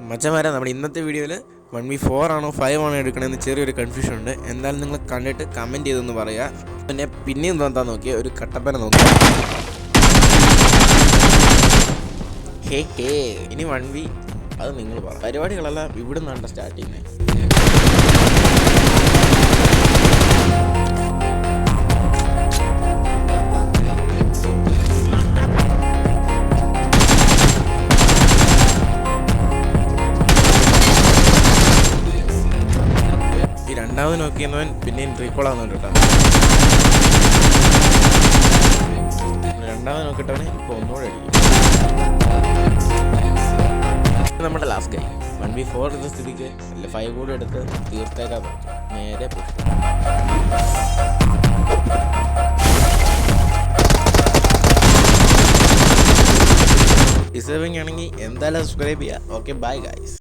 മച്ചന്മാരെ നമ്മുടെ ഇന്നത്തെ വീഡിയോയിൽ 1v4 ആണോ 5 ആണോ എടുക്കണമെന്ന് ചെറിയൊരു കൺഫ്യൂഷൻ ഉണ്ട്. എന്തായാലും നിങ്ങൾ കണ്ടിട്ട് കമൻറ്റ് ചെയ്തൊന്ന് പറയുക. പിന്നെയും എന്താ നോക്കിയ ഒരു കട്ടപ്പന നോക്കി. ഹേ ഇനി 1v അത് നിങ്ങൾ പറ. പരിപാടികളെല്ലാം ഇവിടെ നിന്നാണ് സ്റ്റാർട്ട് ചെയ്യുന്നത്. രണ്ടാമത് നോക്കിയെന്നവൻ പിന്നെയും റീകോളാകുന്നുണ്ട് കേട്ടോ. രണ്ടാമത് നോക്കിയിട്ടവന് ഇപ്പോൾ ഒന്നുകൂടെ അടിക്കും. നമ്മുടെ ലാസ്റ്റ് കൈ 1v4 എടുത്ത സ്ഥിതിക്ക് 5 കൂടെ എടുത്ത് തീർത്തേക്കാൻ പറ്റും. നേരെ പുഷ്. ഡിസേർവിംഗ് ആണെങ്കിൽ എന്തായാലും സബ്സ്ക്രൈബ് ചെയ്യുക. Okay, bye guys.